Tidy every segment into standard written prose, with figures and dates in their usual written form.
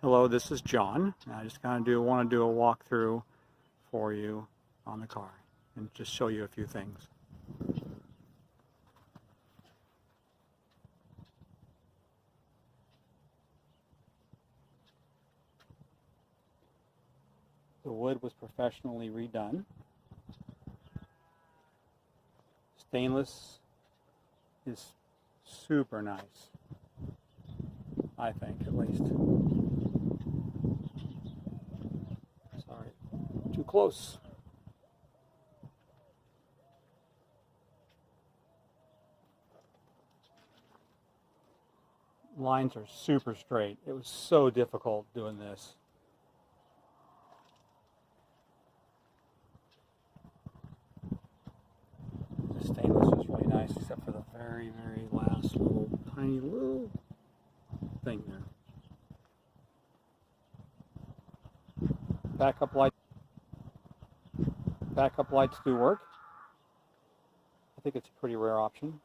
Hello, this is John. I just want to do a walkthrough for you on the car and just show you a few things. The wood was professionally redone. Stainless is super nice, I think, at least. Sorry, too close. Lines are super straight. It was so difficult doing this. The stainless is really nice, except for the very, very last tiny little thing there. Backup lights do work. I think it's a pretty rare option.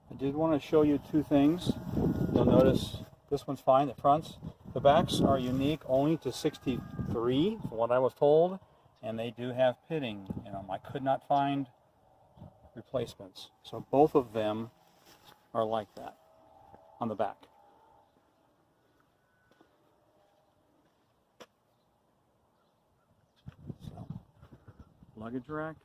I did want to show you two things. You'll notice this one's fine, the fronts. The backs are unique only to 63, from what I was told, and they do have pitting in them. I could not find replacements. So both of them are like that on the back. So, luggage rack.